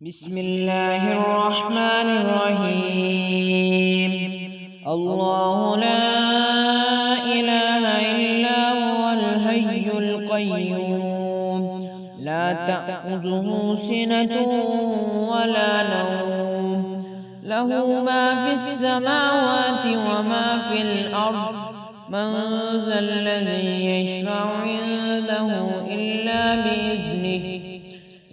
بسم الله الرحمن الرحيم. الله لا إله إلا هو الحي القيوم لا تأخذه سنة ولا نوم له ما في السماوات وما في الأرض من ذا الذي يشفع عنده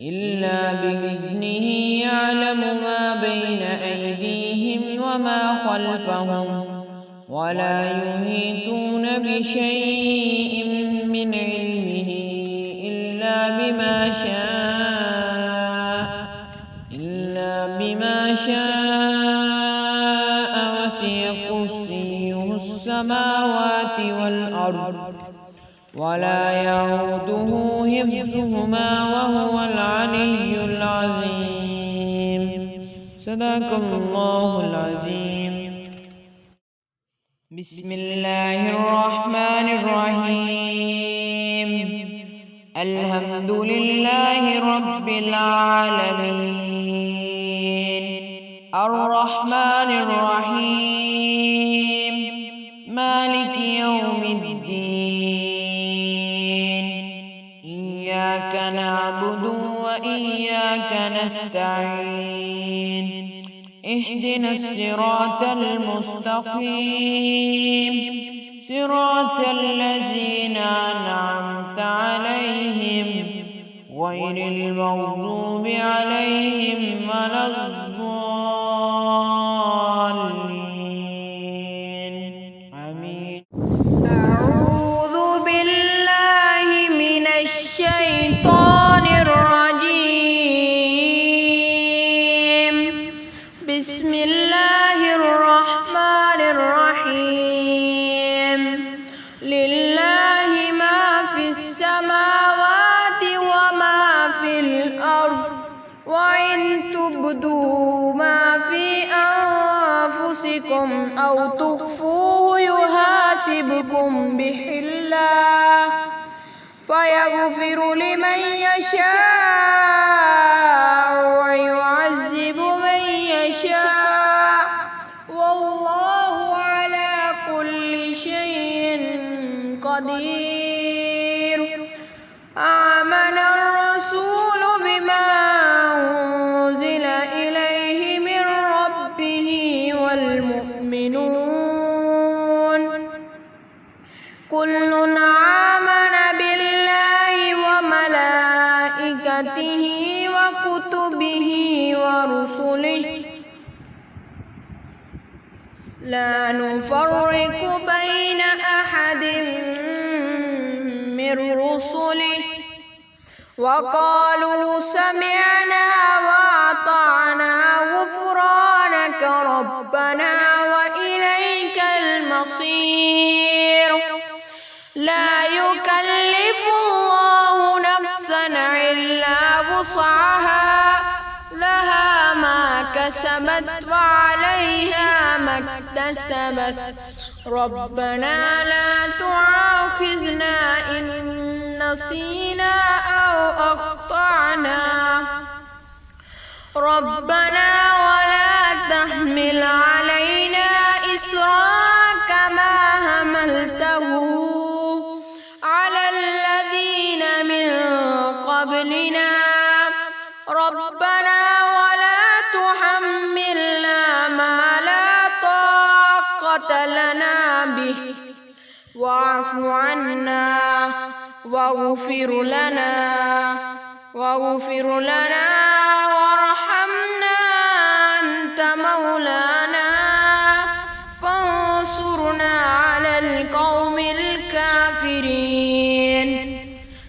إلا بإذنه يعلم ما بين أيديهم وما خلفهم ولا يحيطون بشيء من علمه إلا بما شاء وسع كرسيه السماوات والأرض ولا يعوده حفظهما وهو العلي العظيم. صدق الله العظيم. بسم الله الرحمن الرحيم. الحمد لله رب العالمين الرحمن الرحيم مالك يوم الدين. إياك نعبد وإياك نستعين. اهدنا الصراط المستقيم صراط الذين أنعمت عليهم غير المغضوب عليهم ولا الضالين. آمين. أعوذ بالله من الشيطان الرجيم. بسم الله الرحمن الرحيم. لله ما في السماوات وما في الأرض وإن تبدوا ما في أنفسكم أو تخفوه يحاسبكم به الله فيغفر لمن يشاء ويعذب من يشاء والله على كل شيء قدير. آمن الرسول بما أنزل إليه من ربه والمؤمنون كل آمن بالله وملائكته وكتبه ورسله لا نفرق بين أحد من رسله وقالوا سمعنا وأطعنا غفرانك ربنا وإليك المصير. لا يكلف الله نفسا إلا وسعها لها ما كسبت وعليها ما اكتسبت ربنا لا تؤاخذنا إن نسينا أو أخطأنا ربنا ولا تحمل علينا إصرا كما حملته على الذين من قبلنا ربنا ولا تحملنا ما لا طاقة لنا به واعف عنا واغفر لنا وارحمنا أنت مولانا فانصرنا على القوم الكافرين.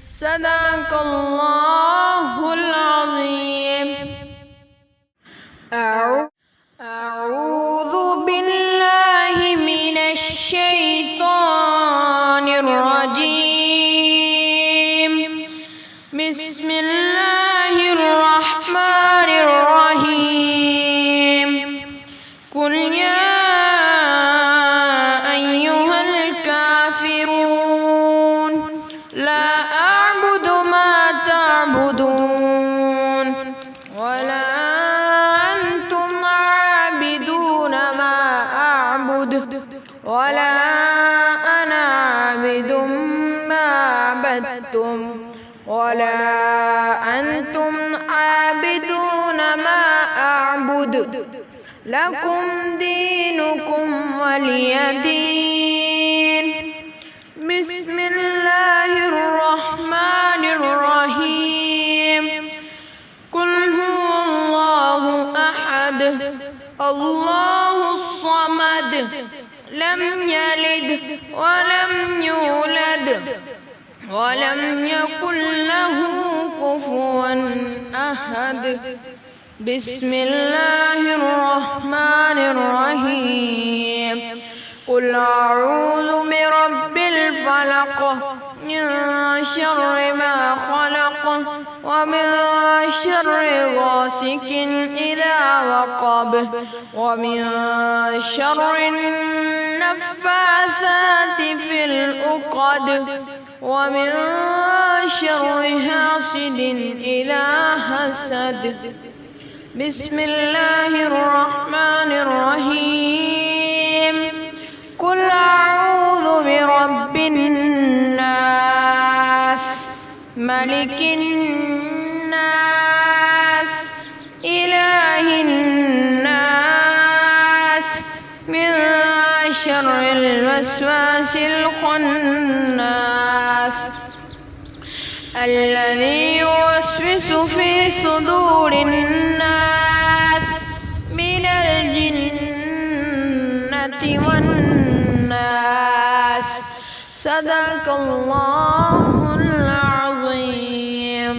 صدق الله العظيم. أعوذ بالله من الشيطان الرجيم. بسم الله الرحمن الرحيم. قل يا أيها الكافرون لا أعبد ما تعبدون عابدون ما أعبد لكم دينكم ولي دين. بسم الله الرحمن الرحيم. قل هو الله أحد الله الصمد لم يلد ولم يولد ولم يكن له كفوا أحد. بسم الله الرحمن الرحيم. قل أعوذ برب الفلق من شر ما خلق ومن شر غاسق إذا وقب ومن شر النفاثات في العقد ومن شر حاسد إذا حسد. بسم الله الرحمن الرحيم. قل أعوذ برب الناس ملك الناس إله الناس من شر الوسواس الخناس الذي يوسوس في صدور الناس من الجنة والناس. صدق الله العظيم.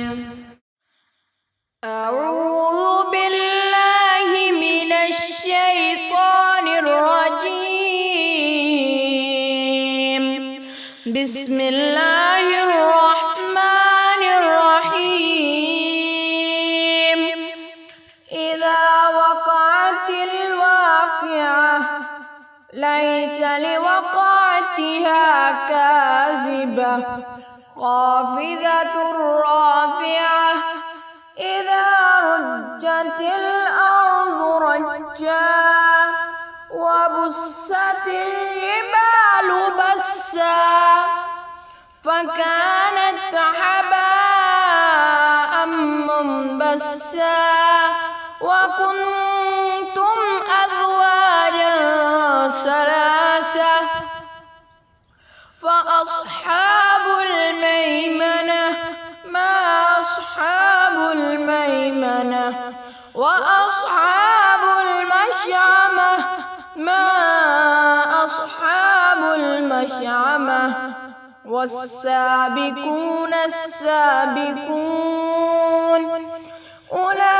أعوذ بالله من الشيطان الرجيم. بسم الله الرحمن الرحيم. إذا وقعت الواقعة ليس لوقعتها كاذبة خافضة رافعة إذا رجت الأرض رجا وبست الجبال بسا فكانت هباء منبثا وكنتم أزواجا ثلاثة فأصحاب الميمنة ما أصحاب الميمنة وأصحاب المشأمة ما أصحاب المشأمة والسابقون السابقون أولئك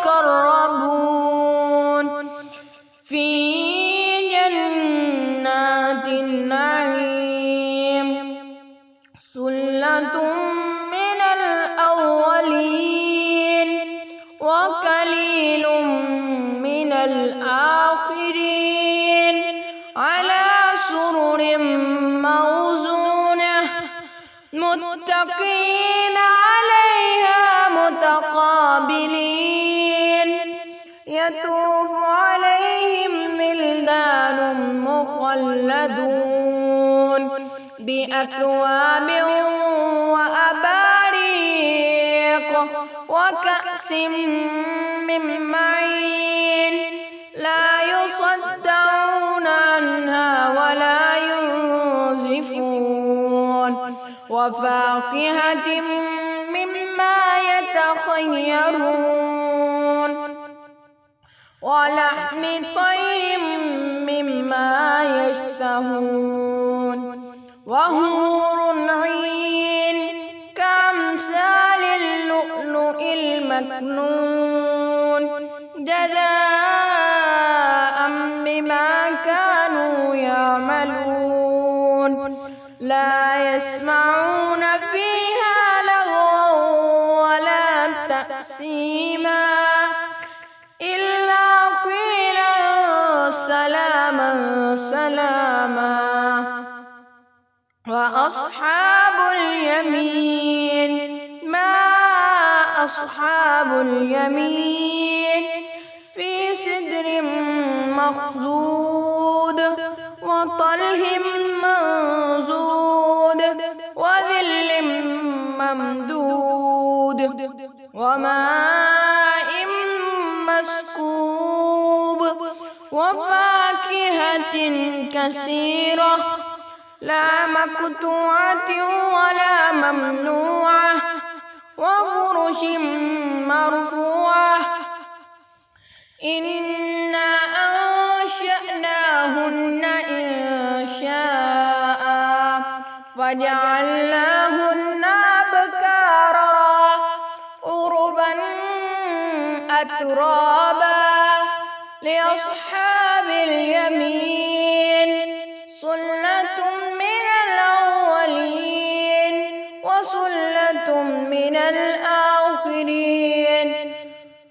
المقربون في جنات النعيم. ثلة من الأولين وقليل من الآخرين على سرر موزونة متكئين عليها متقابلين يطوف عليهم ولدان مخلدون بأكواب وأباريق وكأس من معين لا يصدعون عنها ولا ينزفون وفاكهة مما يتخيرون ولحم طير مما يشتهون وحور عين كأمثال اللؤلؤ المكنون جزاء بما كانوا يعملون لا يسمعون فيها لغوا ولا تأثيما إلا قيلا سلاما سلاما. وأصحاب اليمين ما أصحاب اليمين في سدر مخضود وطلح منضود وظل ممدود وماء مسكوب وفاكهة كثيرة لا مقطوعة ولا ممنوعة وفرش مرفوعة إنا أنشأناهن إنشاء فجعلناهن أبكارا عربا أترابا لأصحاب اليمين سلة من الأولين وسلة من الآخرين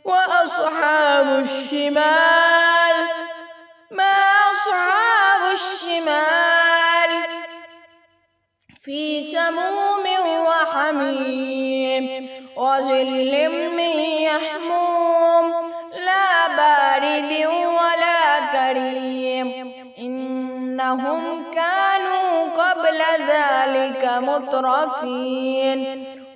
وأصحاب الشمال ما أصحاب الشمال في سموم وحميم وظل من يحموم لا بارد ولا كريم إنهم كانوا قبل ذلك مترفين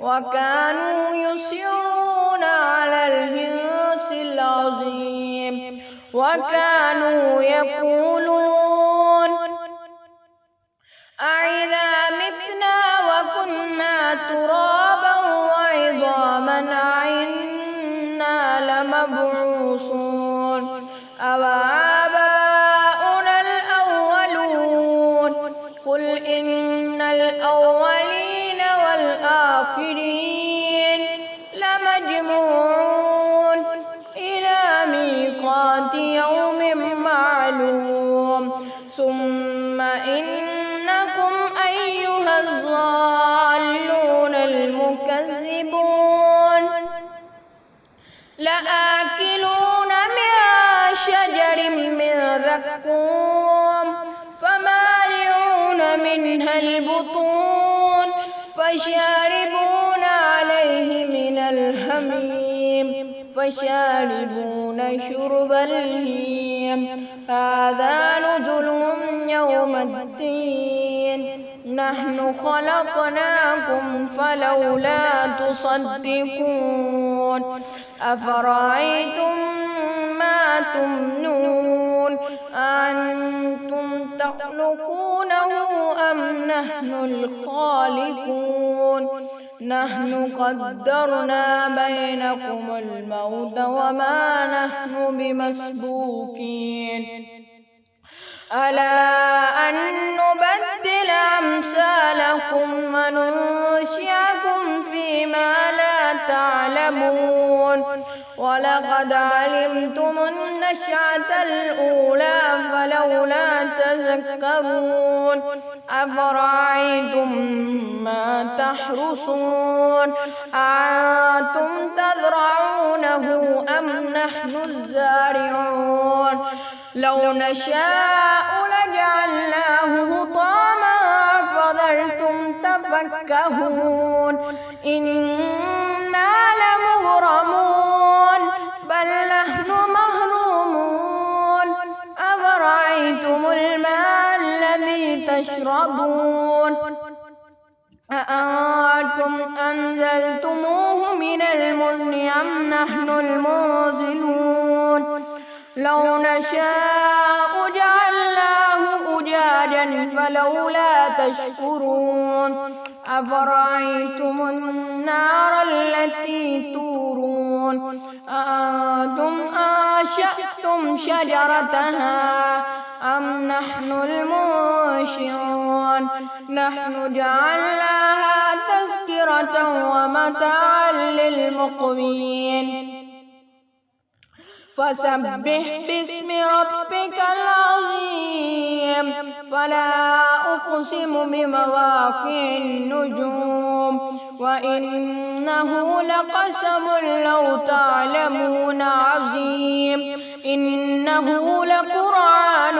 وكانوا يصرون على الحنث العظيم وكانوا يقولون أإذا متنا وكنا ترابا وعظاما أإنا لمبعوثون أوآباؤنا الأولون قل إن الأولين والآخرين لمجموعون إلى ميقات يوم معلوم ثم إنكم أيها الضالون المكذبون لآكلون من شجر من زقوم فمالئون منها البطون فشاربون عليه من الحميم فشاربون شرب الهيم هذا نزلهم يوم الدين نحن خلقناكم فلولا تصدقون أفرأيتم ما تمنون أنتم تخلقونه أم نحن الخالقون نحن قدرنا بينكم الموت وما نحن بمسبوقين ألا أن نبدل أمثالكم وننشئكم فيما لا تعلمون ولقد علمتم النشأة الأولى فلولا تذكرون أفرأيتم ما تحرثون أأنتم تزرعونه أم نحن الزارعون لو نشاء لجعلناه حطاما فظلتم تفكهون إنا لمغرمون بل نحن محرومون أفرأيتم الماء الذي تشربون أأنتم أنزلتموه من المزن أم نحن المنزلون لو نشاء جعلناه أجاجا فلولا تشكرون أفرأيتم النار التي تورون أأنتم أنشأتم شجرتها أم نحن المنشئون نحن جعلناها تذكرة ومتاعا للمقوين فسبح باسم ربك العظيم فلا أقسم بمواقع النجوم وإنه لقسم لو تعلمون عظيم إنه لقرآن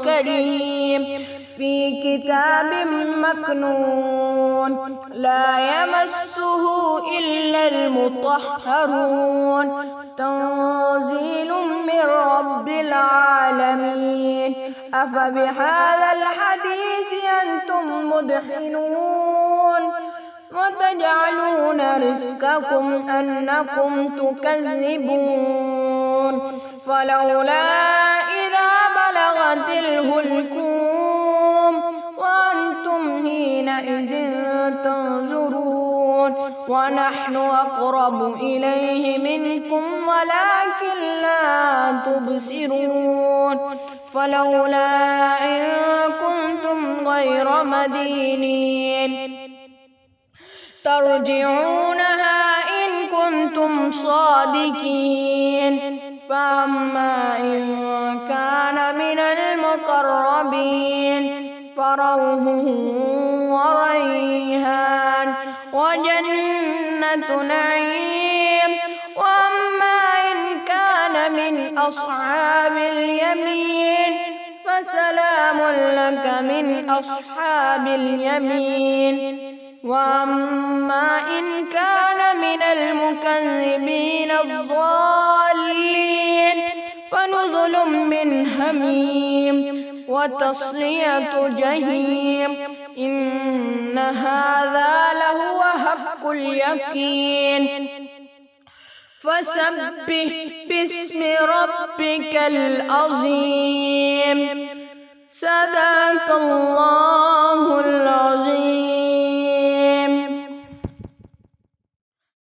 كريم في كتاب مكنون لا يمسه إلا المطهرون تنزيل من رب العالمين أفبهذا الحديث أنتم مدحنون وتجعلون رزقكم أنكم تكذبون فلولا إذا بلغت الحلقوم وأنتم حينئذ تنظرون ونحن أقرب إليه منكم ولكن لا تبصرون فلولا إن كنتم غير مدينين ترجعونها إن كنتم صادقين فأما إن كان من المقربين فروح وريحان وجنة نعيم وأما إن كان من أصحاب اليمين فسلام لك من أصحاب اليمين وأما إن كان من المكذبين الضالين فنزل من حميم وتصلية جحيم إن هذا لهو حق اليقين فسبح باسم ربك العظيم صدق الله العظيم.